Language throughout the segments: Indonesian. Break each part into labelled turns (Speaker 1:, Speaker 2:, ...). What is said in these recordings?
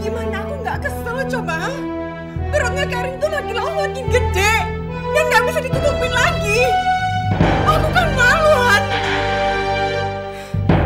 Speaker 1: Gimana aku nggak kesel coba? Perutnya Karin tuh makin lama makin gede dan nggak bisa ditutupin lagi. Aku kan maluan.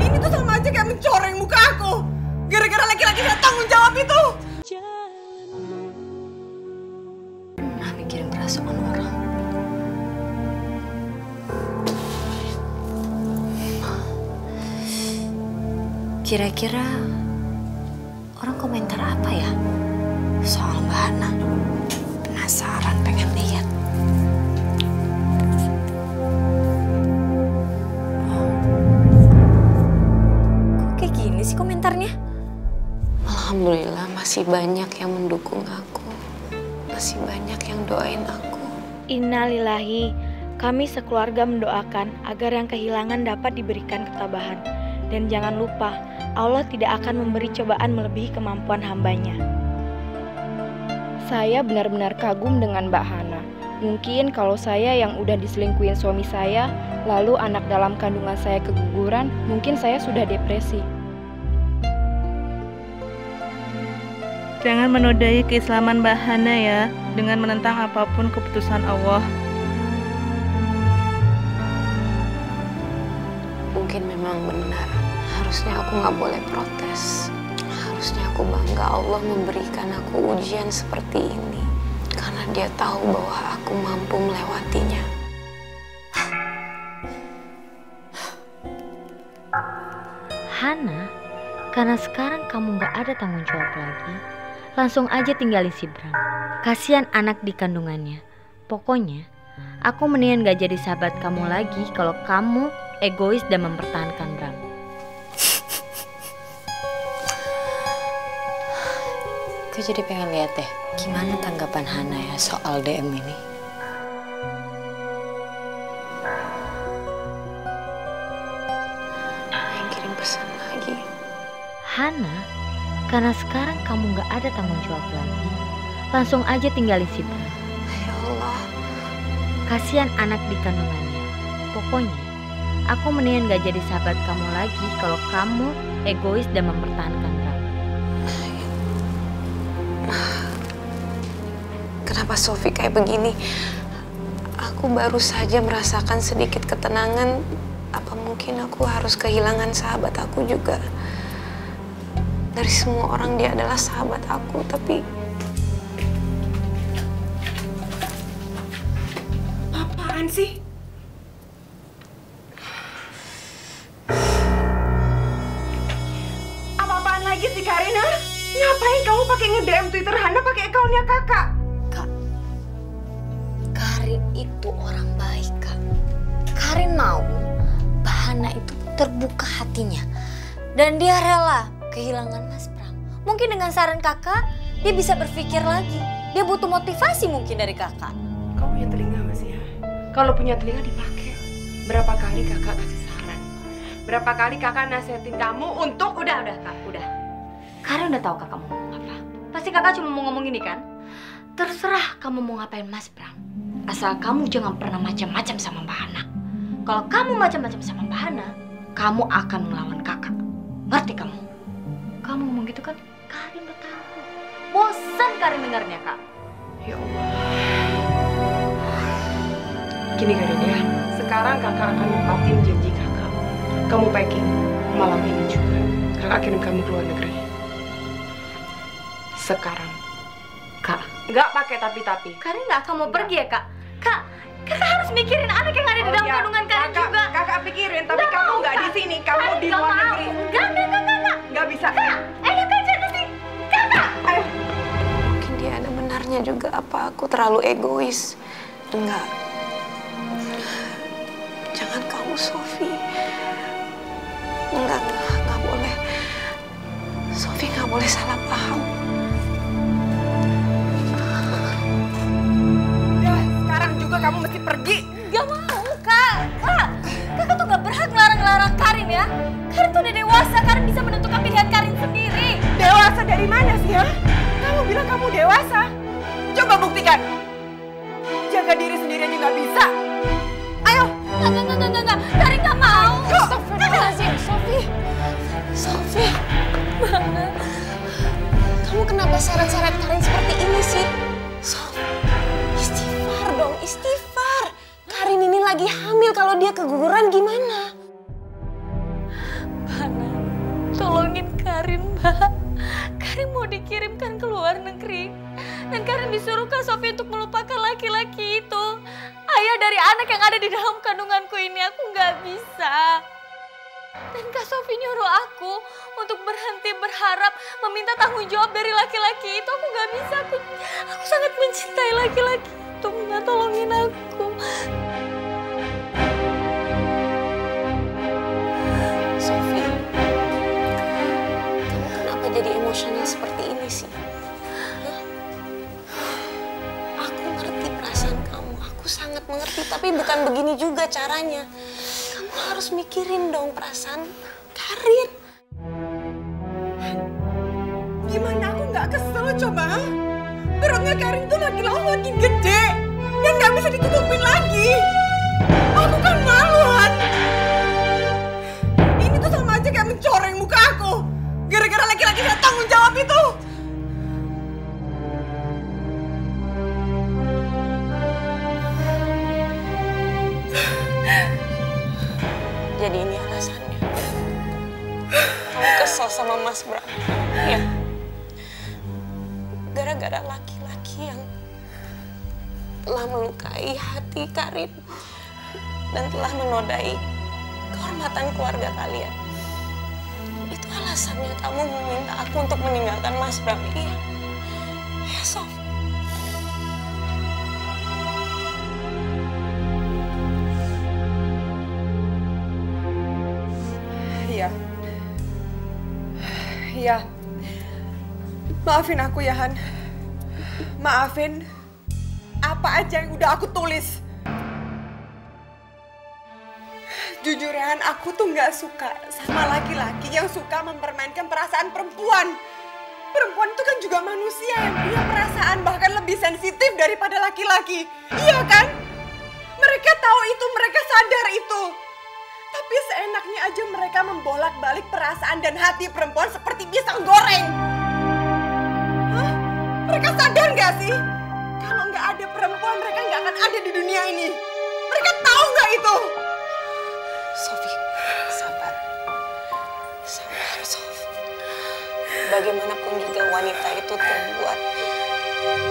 Speaker 1: Ini tuh sama aja kayak mencoreng muka aku. Gara-gara laki-laki nggak tanggung jawab itu.
Speaker 2: Pernah mikirin perasaan orang. Kira-kira orang komentar apa ya soal Mbak Hana? Penasaran, pengen lihat. Kok kayak gini sih komentarnya? Alhamdulillah masih banyak yang mendukung aku. Masih banyak yang doain aku.
Speaker 3: Innalillahi, kami sekeluarga mendoakan agar yang kehilangan dapat diberikan ketabahan. Dan jangan lupa, Allah tidak akan memberi cobaan melebihi kemampuan hambanya.
Speaker 4: Saya benar-benar kagum dengan Mbak Hana. Mungkin kalau saya yang udah diselingkuhin suami saya, lalu anak dalam kandungan saya keguguran, mungkin saya sudah depresi.
Speaker 5: Jangan menodai keislaman Mbak Hana ya, dengan menentang apapun keputusan Allah.
Speaker 2: Mungkin memang benar. Harusnya aku nggak boleh protes. Harusnya aku bangga Allah memberikan aku ujian seperti ini. Karena Dia tahu bahwa aku mampu melewatinya.
Speaker 6: Hana, karena sekarang kamu nggak ada tanggung jawab lagi, langsung aja tinggalin si Bram. Kasihan anak di kandungannya. Pokoknya, aku mendingan gak jadi sahabat kamu lagi kalau kamu egois dan mempertahankan Bram.
Speaker 2: Aku jadi pengen lihat deh, gimana tanggapan Hana ya soal DM ini. Yang kirim pesan lagi.
Speaker 6: Hana, karena sekarang kamu gak ada tanggung jawab lagi, langsung aja tinggalin si Bram.
Speaker 2: Ya Allah.
Speaker 6: Kasihan anak di kandungannya. Pokoknya, aku mendingan gak jadi sahabat kamu lagi kalau kamu egois dan mempertahankan Bram.
Speaker 2: Kenapa Sofi kayak begini? Aku baru saja merasakan sedikit ketenangan. Apa mungkin aku harus kehilangan sahabat aku juga? Dari semua orang dia adalah sahabat aku, tapi...
Speaker 1: Apaan sih? Apa-apaan lagi sih Karina? Ngapain kamu pakai nge-DM Twitter Hana pakai akunnya kakak?
Speaker 2: Kak, Karin itu orang baik, Kak. Karin mau Mbak Hana itu terbuka hatinya. Dan dia rela kehilangan Mas Bram. Mungkin dengan saran kakak, dia bisa berpikir lagi. Dia butuh motivasi mungkin dari kakak.
Speaker 1: Kamu punya telinga masih ya? Kalau punya telinga dipakai. Berapa kali kakak kasih saran? Berapa kali kakak nasihatin kamu untuk... Udah kak, udah.
Speaker 6: Karin udah tahu kakak mau ngomong apa. Pasti kakak cuma mau ngomong ini kan? Terserah kamu mau ngapain Mas Bram. Asal kamu jangan pernah macam-macam sama Mbak Hana. Kalau kamu macam-macam sama Mbak Hana, kamu akan melawan kakak. Ngerti kamu? Kamu ngomong gitu kan? Karin udah tahu. Bosan Karin dengarnya kak.
Speaker 1: Ya Allah. Gini Karin ya, sekarang kakak akan nempatin janji kakak. Kamu packing malam ini juga. Kakak kirim kamu ke luar negeri. Sekarang. Kak, nggak pakai tapi-tapi.
Speaker 6: Karin nggak akan mau pergi ya kak? Kak, kakak harus mikirin anak yang ada di dalam kandungan Karin juga.
Speaker 1: Kakak pikirin, tapi kamu nggak di sini, kamu di luar negeri.
Speaker 6: Enggak.
Speaker 1: Nggak bisa.
Speaker 6: Kak, enak aja nanti. Kakak.
Speaker 1: Ayo.
Speaker 2: Mungkin dia ada benarnya juga apa aku terlalu egois. Enggak. Jangan kamu, Sofi. Enggak boleh. Sofi nggak boleh salah paham.
Speaker 1: Udah, sekarang juga kamu mesti pergi.
Speaker 6: Gak mau kak. Kakak tuh gak berhak ngelarang-larang Karin ya. Karin tuh udah dewasa, Karin bisa menentukan pilihan Karin sendiri.
Speaker 1: Dewasa dari mana sih ya? Kamu bilang kamu dewasa. Coba buktikan. Jaga diri sendiri aja nggak bisa. Ayo.
Speaker 6: Enggak. Karin gak mau.
Speaker 2: Astagfirullahaladzim, Sofi. Sofi. Kamu
Speaker 7: seret-seret Karin seperti ini sih? Sof, istighfar dong, istighfar. Karin ini lagi hamil, kalau dia keguguran gimana?
Speaker 2: Bahana, tolongin Karin, Mbak. Karin mau dikirimkan ke luar negeri. Dan Karin disuruh Kak Sofi untuk melupakan laki-laki itu. Ayah dari anak yang ada di dalam kandunganku ini, aku nggak bisa. Dan Kak Sofi nyuruh aku untuk berhenti berharap, meminta tanggung jawab dari laki-laki itu. Aku nggak bisa, aku sangat mencintai laki-laki itu. Mbak, tolongin aku.
Speaker 7: Sofi, kamu kenapa jadi emosional seperti ini sih? Aku ngerti perasaan kamu, aku sangat mengerti, tapi bukan begini juga caranya. Kamu harus mikirin dong perasaan Karin.
Speaker 1: Gimana aku nggak kesel coba? Perutnya Karin tuh makin gede dan nggak bisa ditutupin lagi. Aku kan maluan. Ini tuh sama aja kayak mencoreng muka aku. Gara-gara laki-laki nggak tanggung jawab itu.
Speaker 7: Jadi ini alasannya. Kamu kesel sama Mas Bram. Ya. Gara-gara laki-laki yang telah melukai hati Karin dan telah menodai kehormatan keluarga kalian. Itu alasannya kamu meminta aku untuk meninggalkan Mas Bram. Iya. Ya, Sof.
Speaker 1: Iya. Maafin aku ya, Han. Maafin apa aja yang udah aku tulis. Jujur ya, Han, aku tuh nggak suka sama laki-laki yang suka mempermainkan perasaan perempuan. Perempuan itu kan juga manusia yang punya perasaan, bahkan lebih sensitif daripada laki-laki. Iya kan? Mereka tahu itu, mereka sadar itu. Tapi seenaknya aja mereka membolak-balik perasaan dan hati perempuan seperti pisang goreng. Hah? Mereka sadar nggak sih? Kalau nggak ada perempuan, mereka nggak akan ada di dunia ini. Mereka tahu nggak itu?
Speaker 7: Sofi, sabar. Sabar, Sof. Bagaimanapun juga wanita itu terbuat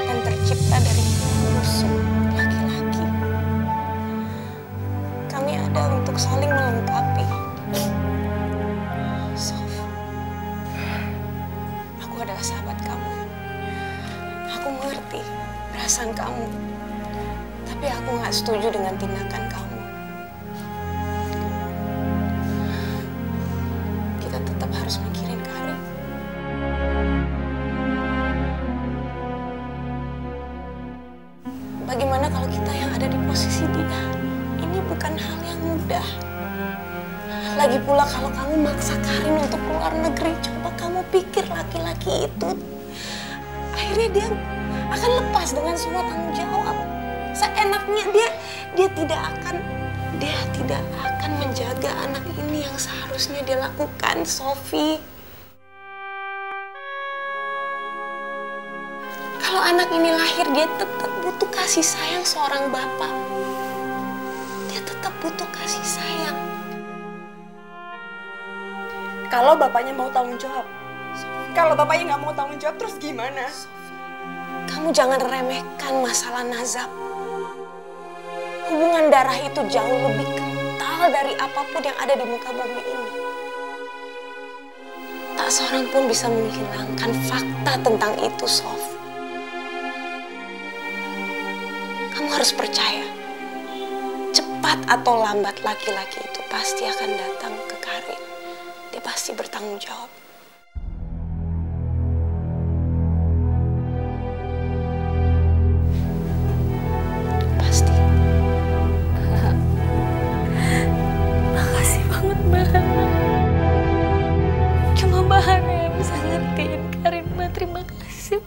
Speaker 7: dan tercipta dari musuh laki-laki. Kami ada untuk saling melengkapi. Sof, aku adalah sahabat kamu. Aku mengerti perasaan kamu. Tapi aku gak setuju dengan tindakan kamu. Kita tetap harus mikirin Karin. Bagaimana kalau kita yang ada di posisi dia? Ini bukan hal yang mudah. Lagi pula kalau kamu maksa Karin untuk keluar negeri, coba kamu pikir laki-laki itu akhirnya dia akan lepas dengan semua tanggung jawab. Seenaknya dia tidak akan menjaga anak ini yang seharusnya dia lakukan, Sofi. Kalau anak ini lahir, dia tetap butuh kasih sayang seorang bapak. Dia tetap butuh kasih sayang.
Speaker 1: Kalau bapaknya mau tanggung jawab. Kalau bapaknya nggak mau tanggung jawab, terus gimana?
Speaker 7: Kamu jangan remehkan masalah nazab. Hubungan darah itu jauh lebih kental dari apapun yang ada di muka bumi ini. Tak seorang pun bisa menghilangkan fakta tentang itu, Sof. Kamu harus percaya, cepat atau lambat laki-laki itu pasti akan datang ke Karin. Dia pasti bertanggung jawab. Pasti.
Speaker 2: Makasih banget, Bahana. Cuma Bahana yang bisa ngertiin Karin, Mbak. Terima kasih.